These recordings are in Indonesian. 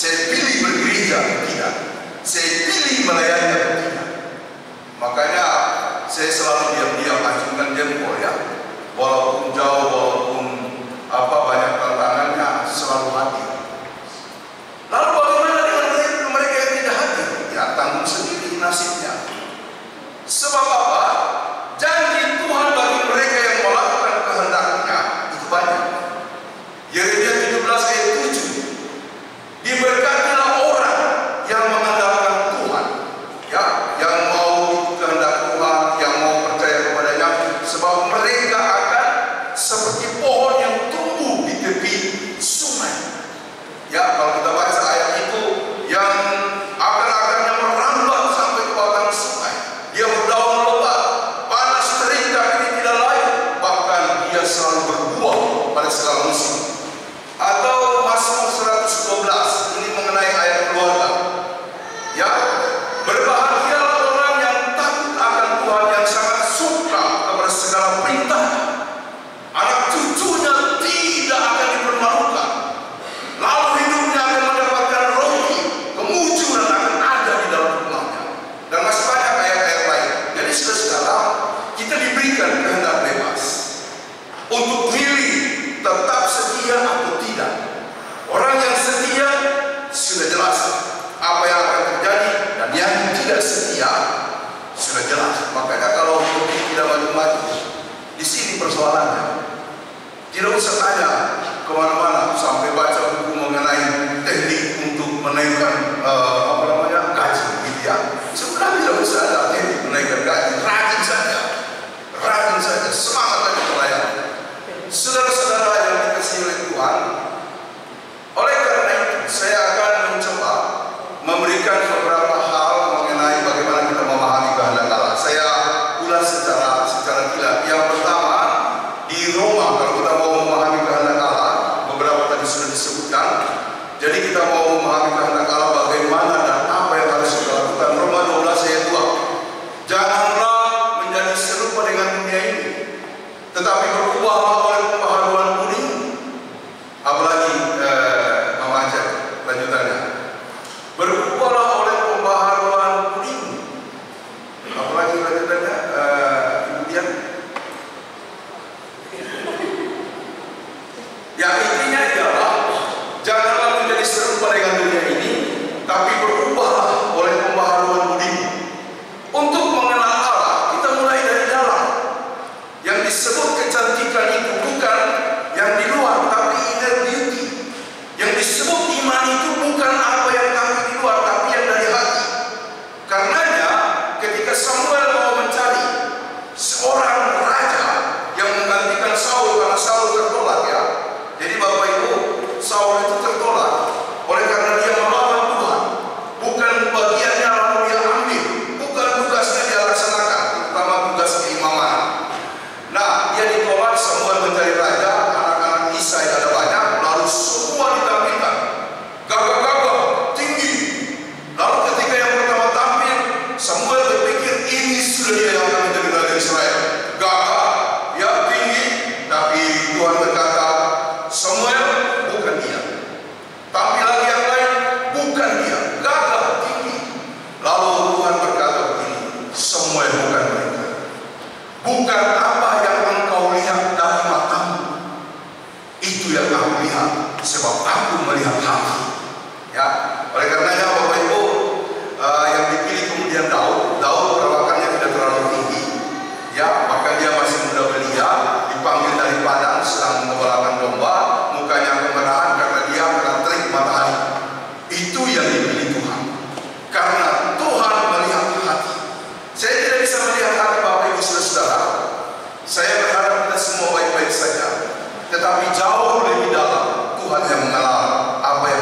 Saya pilih bergereja atau tidak. Saya pilih melayani atau tidak. Makanya saya selalu diam-diam acungkan jempol ya. Walaupun jauh, walaupun banyak tantangannya, selalu hadir. Lalu bagaimana dengan mereka yang tidak hadir? Ya tanggung sendiri nasibnya. Sebab apa? Janji Tuhan bagi mereka yang melakukan kehendaknya itu banyak. Yeremia 17 ayat 7. Diberkatilah orang yang mengandalkan Tuhan, ya, yang mau kehendak Tuhan, yang mau percaya kepadanya, sebab mereka akan seperti pohon yang tumbuh di tepi sungai. Ya, kalau kita baca ayat itu, yang akar-akarnya merambat sampai ke batang sungai. Dia berdaun lebat, panas terik tapi tidak layu, bahkan dia selalu berbuah pada segala musim. Atau Mazmur 112, ini mengenai ayat keluarga. Ya, berbahagialah orang yang takut akan Tuhan, yang sangat suka kepada segala perintah. Anak cucunya tidak akan dipermalukan. Lalu hidupnya akan mendapatkan roti, kemujuran akan ada di dalam rumahnya. Dan masih banyak ayat-ayat lain. Jadi saudara-saudara, kita diberikan kehendak bebas untuk pilih tetap setia atau tidak. Orang yang setia sudah jelas apa yang akan terjadi, dan yang tidak setia sudah jelas. Makanya kalau tidak maju-maju, di sini persoalannya. Tidak usah tanya kemana-mana sampai baca buku mengenai teknik untuk menaikkan gaji, gitu ya. Sebenarnya tidak usah ada teknik menaikkan gaji, rajin saja, semangat lagi melayani. Saudara-saudara yang dikasihi oleh Tuhan, oleh karena itu saya akan mencoba memberikan beberapa hal mengenai bagaimana kita memahami kehendak Allah. Saya ulas secara kilat. Yang pertama, di Roma, kalau kita mau memahami kehendak Allah, beberapa tadi sudah disebutkan. Jadi kita mau memahami kehendak Allah bagaimana dan apa yang harus kita lakukan. Roma 12 ayat 2. Janganlah menjadi serupa dengan dunia ini, tetapi berubahlah oleh pembaharuan budi. Apalagi Mama Ajak lanjutannya, berubahlah oleh pembaharuan budi. Apalagi lanjutannya Ibu Dian. Ya, intinya adalah janganlah menjadi serupa dengan dunia ini, tapi berubahlah oleh pembaharuan budi. Untuk mengenal Allah, kita mulai dari dalam. Yang disebut kecantikan itu bukan yang di luar, tapi inner beauty. Yang disebut iman itu bukan apa yang tampak di luar, tapi yang dari hati. Karenanya ketika Samuel mau mencari seorang raja yang menggantikan Saul, karena Saul tertolak ya. Jadi Bapak Ibu, Saul itu tertolak oleh karena dia melawan Tuhan. Bukan bagiannya lalu dia ambil, bukan tugasnya dia laksanakan, terutama tugas keimaman. Nah, dia ditolak. Samuel mencari raja, anak-anak Isai ada banyak, lalu semua ditampilkan gagah-gagah, tinggi. Lalu ketika yang pertama tampil, Samuel berpikir ini sudah dia yang akan menjadi raja Israel. Gagah, ya, tinggi, tapi Tuhan berkata, Samuel, bukan dia. Tampil lagi yang lain, bukan dia. Gagah, tinggi. Lalu Tuhan berkata begini, Samuel, bukan mereka. Bukan apa yang engkau lihat dari matamu, itu yang aku lihat, sebab aku melihat hati. Ya, oleh karenanya Bapak Ibu, yang dipilih kemudian Daud perawakannya tidak terlalu tinggi, ya, maka dia masih muda belia, dipanggil dari padang sedang mengembalakan domba, mukanya kemerahan karena dia kena terik matahari. Itu yang dipilih Tuhan, karena Tuhan melihat hati. Saya tidak bisa melihat hati Bapak Ibu saudara. Saya berharap kita semua baik-baik saja, tetapi jauh lebih dalam Tuhan yang mengenal apa yang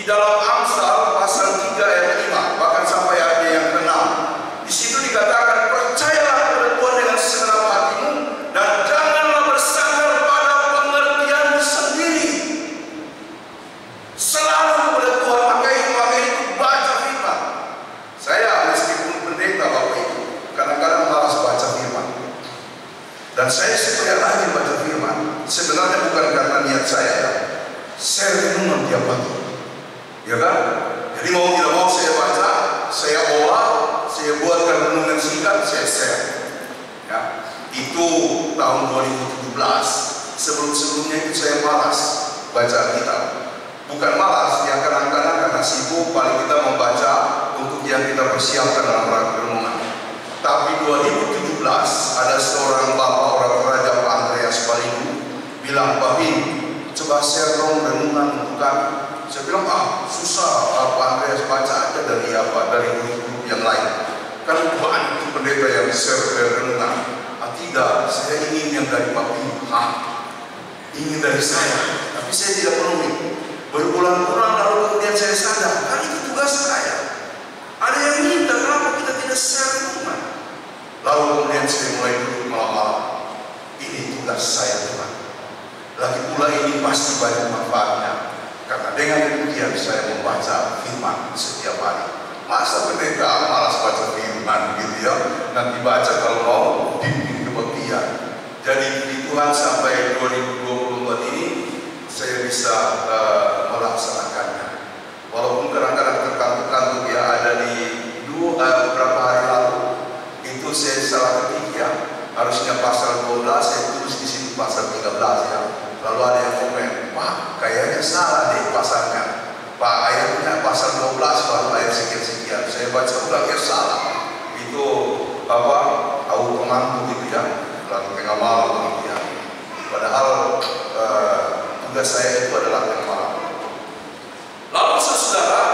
di dalam Amsal pasal 3 ayat 5 bahkan sampai ayat yang ke-6. Di situ dikatakan, percayalah kepada Tuhan dengan segenap hatimu dan janganlah bersandar pada pengertianmu sendiri. Selalu kepada Tuhan, maka itu baca firman. Saya meskipun pendeta Bapak Ibu, kadang-kadang malas baca firman. Dan saya supaya rajin baca firman, sebenarnya bukan karena niat saya ya. Saya renungan tiap pagi, ya kan? Jadi mau tidak mau saya baca, saya olah, saya buatkan renungan singkat, saya share. Ya, itu tahun 2017. Sebelum-sebelumnya itu saya malas baca Alkitab. Bukan malas, ya kadang-kadang karena sibuk, paling kita membaca untuk yang kita persiapkan dalam rangka renungan. Tapi 2017 ada seorang bapak orang raja Pak Andreas Palidu bilang, Pak Bin, coba share dong renungan untuk kami. Saya bilang, susah, Pak Andreas baca aja dari grup yang lain. Kan banyak pendeta yang share renungan. Tidak, saya ingin yang dari Pak Bin. Ingin dari saya, tapi saya tidak penuhi. Berbulan-bulan lalu kemudian saya sadar, kan itu tugas saya. Ada yang minta, kenapa kita tidak share renungan? Lalu kemudian saya mulai duduk malam-malam. Ini tugas saya, Tuhan. Lagi pula ini pasti banyak manfaatnya, karena dengan demikian saya membaca firman setiap hari. Masa pendeta malas baca firman gitu ya, nanti baca kalau mau bimbing kebaktian. Jadi di Tuhan sampai 2024 ini saya bisa melaksanakannya. Walaupun kadang-kadang terkantuk-kantuk ya, ada di beberapa hari lalu itu saya salah ketik ya, harusnya pasal 12 saya tulis di sini pasal 13 ya. Lalu ada yang komen, Pak, kayaknya salah deh pasalnya. Pak, ayatnya pasal 12 baru ayat sekian-sekian. Saya baca ulang ya salah. Itu auto ngantuk gitu ya, lagi tengah malam kemudian. Padahal tugas saya itu adalah tengah malam. Lalu saudara,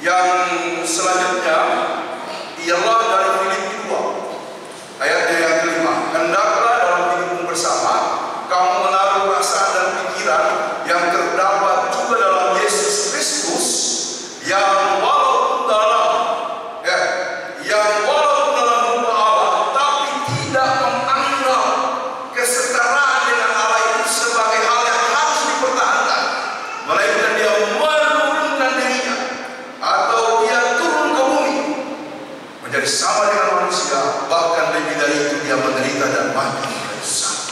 yang selanjutnya ialah dari Filipi 2 ayat yang ke-5. Hendaklah dalam hidupmu bersama kamu menaruh perasaan dan pikiran yang terdapat juga dalam Yesus Kristus, yang walaupun dalam rupa Allah, tapi tidak menganggap kesetaraan dengan Allah itu sebagai hal yang harus dipertahankan, melainkan dia menurunkan dirinya atau dia turun ke bumi menjadi sama dengan manusia, bahkan lebih dari itu dia menderita dan mati oleh susah.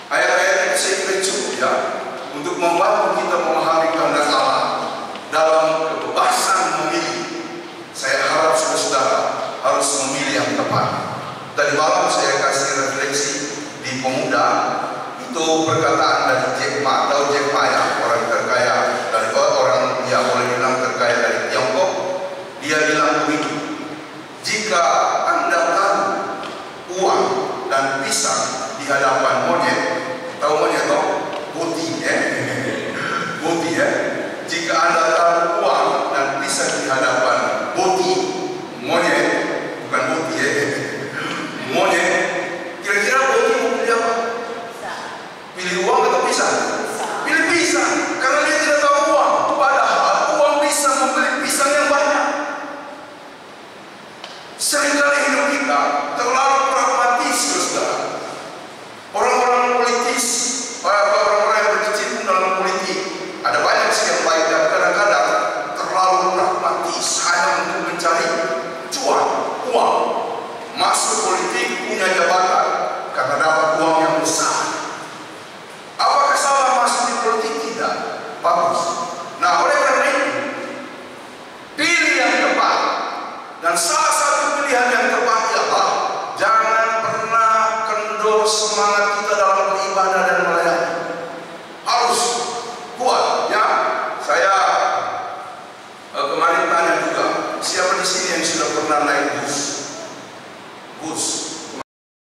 Ayat-ayat ini saya kira cukup ya untuk membantu kita memahami kehendak Allah dalam kebebasan memilih. Saya harap saudara harus memilih yang tepat. Tadi malam saya kasih refleksi di pemuda itu perkataan dari Jack Ma ya, orang terkaya dari orang yang boleh bilang terkaya dari Tiongkok. Dia bilang begini, jika Anda tahu uang dan pisang di hadapan monyet, tahu monyet toh? Buti ya. Jika Anda tahu uang dan pisang di hadapan buti, monyet, bukan buti ya, monyet, kira-kira buti mau pilih apa? Pilih uang atau pisang? Pilih pisang, karena dia tidak tahu uang. Padahal uang bisa membeli pisang yang banyak. Seringkali hidup kita terlalu pragmatis, saudara. Orang-orang politis, orang-orang yang berkecimpung dalam politik, ada banyak sih yang baik, dan kadang-kadang terlalu pragmatis hanya untuk mencari cuan, uang. Masuk politik punya jabatan karena dapat uang yang besar. Apakah salah masuk di politik? Tidak. Bagus. Nah, oleh karena itu pilih yang tepat dan